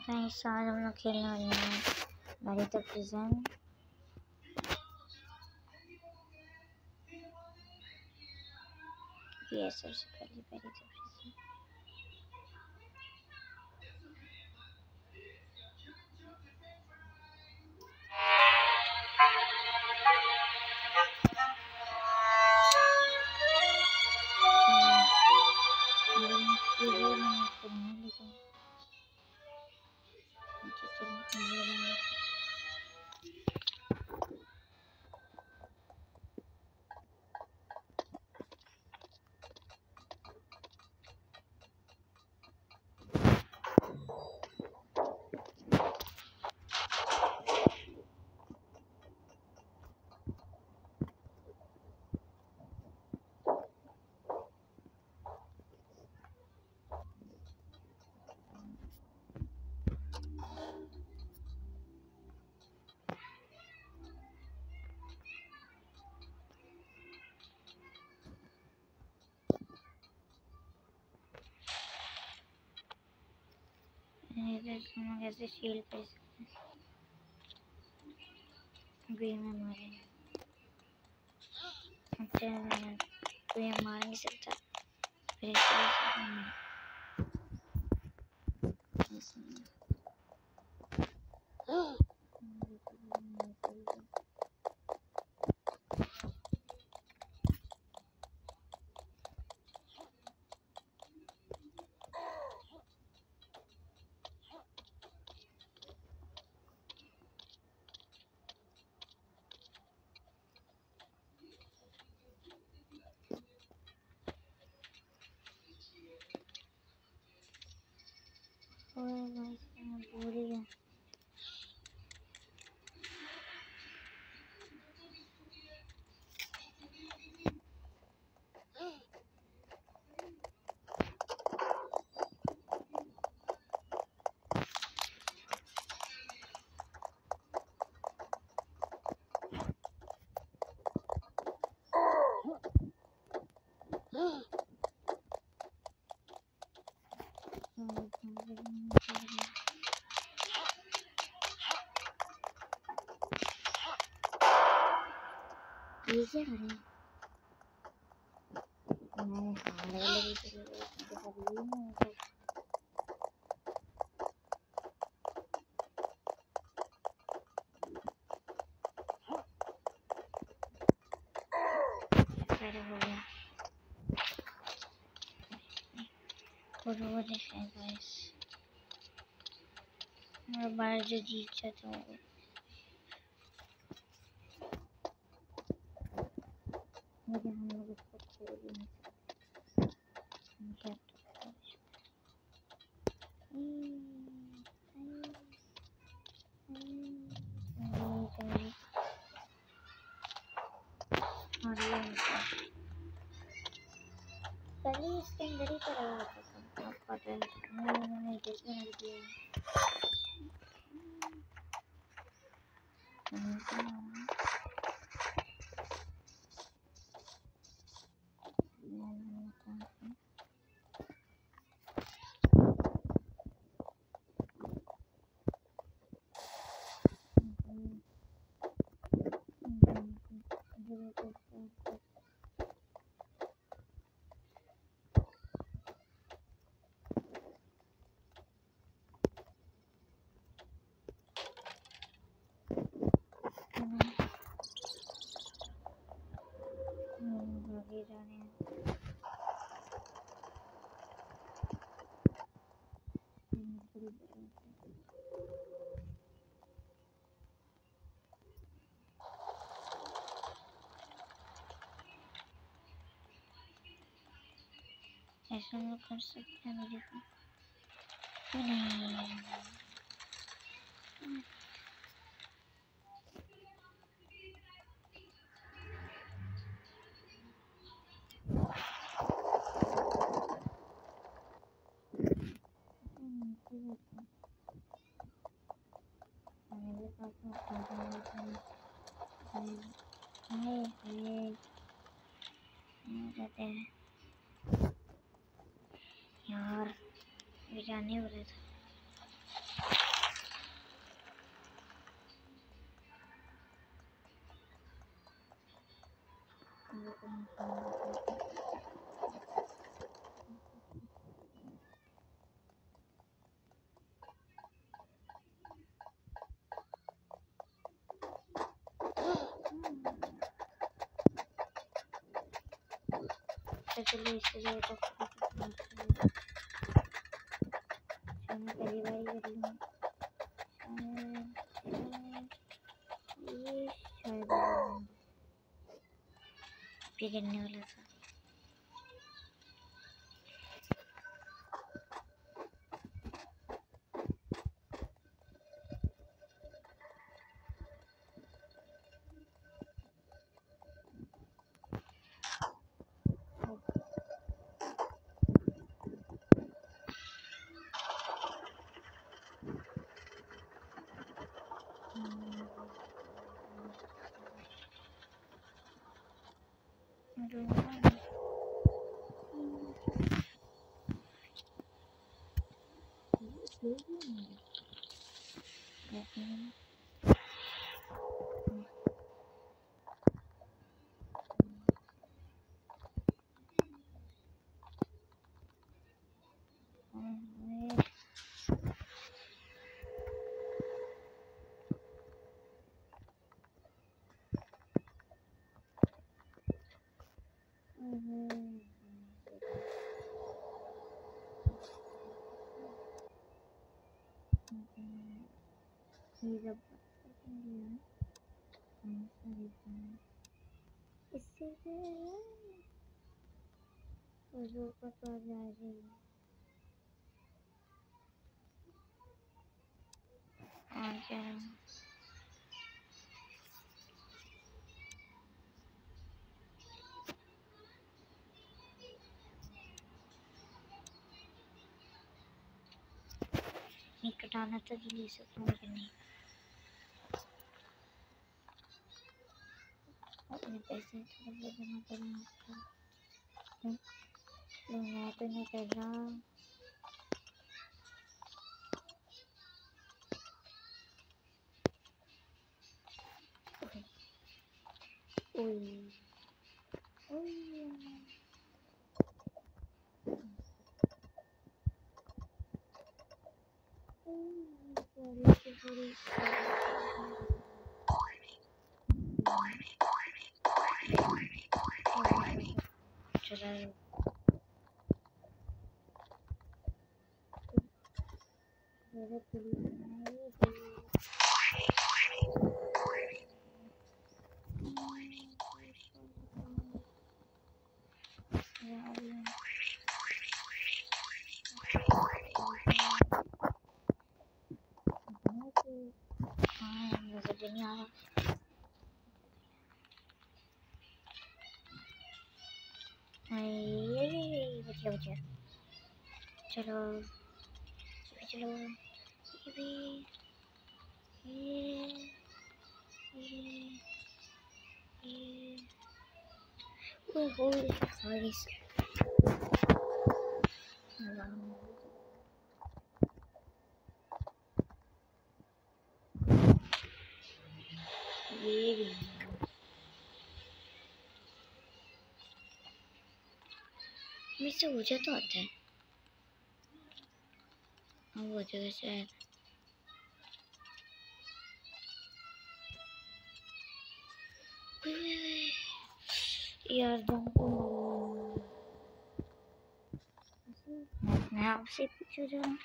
इस साल हम लोग खेलने वाले हैं बैरिटर प्रिजन। ये सबसे पहले बैरिटर प्रिजन। कैसे शील्ड कर सकते हैं? ग्रीन में मारेंगे। कोई मार नहीं सकता। फिर पूरी है। ये क्या कर रहे हैं? मैंने हारे लगी हो गया। और वो देखें गाइस, हमारा बार जो जीत जाता है लेकिन हम लोग उसको छोड़ ही नहीं सकते। पहले इसके अंदर ही पड़ा हुआ था, अब पता है मैंने देखने नहीं दिया। आगे जाने ऐसा हम लोग कर सकते हैं। मेरे को नहीं कहते हैं यार, जाने वाला था। चलो इसलिए तो मैं पहली बार कर रही हूँ। ये शायद करने वाला था। इससे पता जा रही है। नहीं कटाना तो ले सकता हूँ लेकिन नहीं। अपने पैसे थोड़ा जमा करना मैं तो नहीं कर रहा। चलो चलो सॉरी ये मुझसे हो जाता होता है। वो जगह से यार मैं आपसे पूछा जा रहा हूँ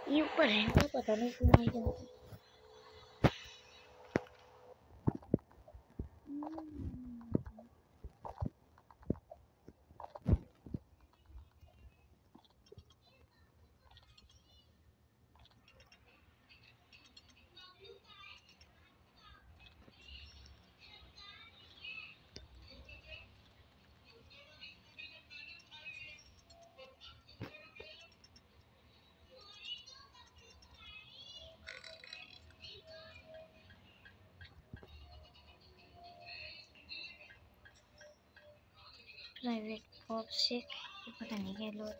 ये ऊपर है तो पता नहीं क्यों आई जाता है। प्राइवेट पॉप से पता नहीं क्या लोग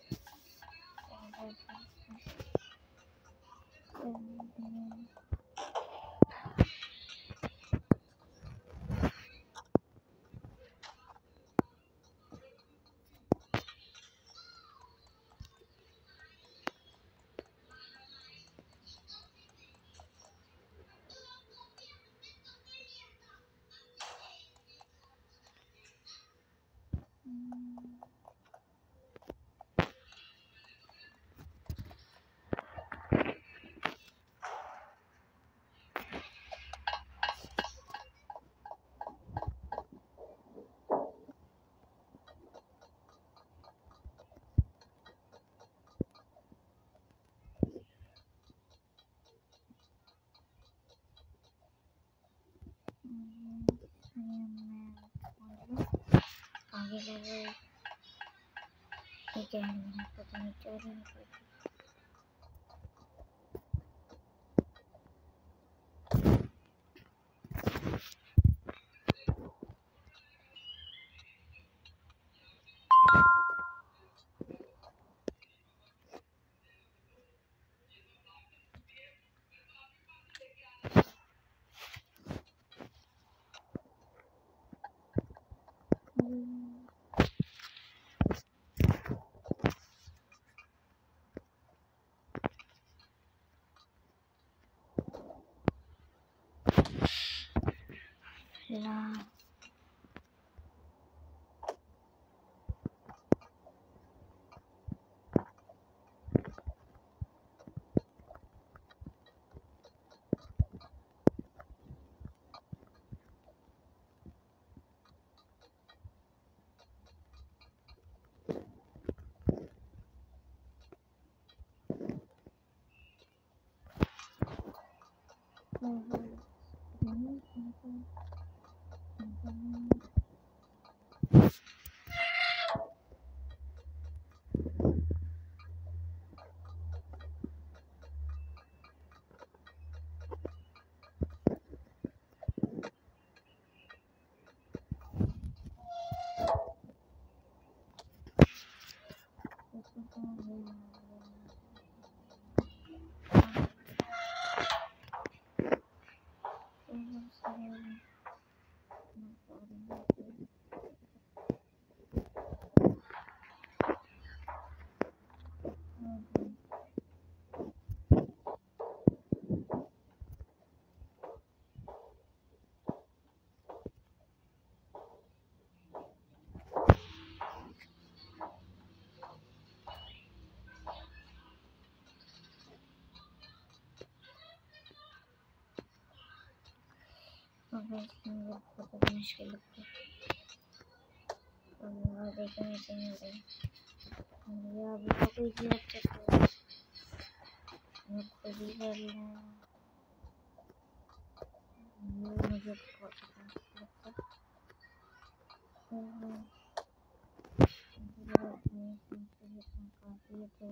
क्या है पता नहीं क्या नहीं करती। ला बहुत मुश्किल लगता है और देखने से मिल रहा है अभी तो कोई भी अच्छा मैं खुद ही कर लूँ। मुझे बहुत लगता है काफ़ी तो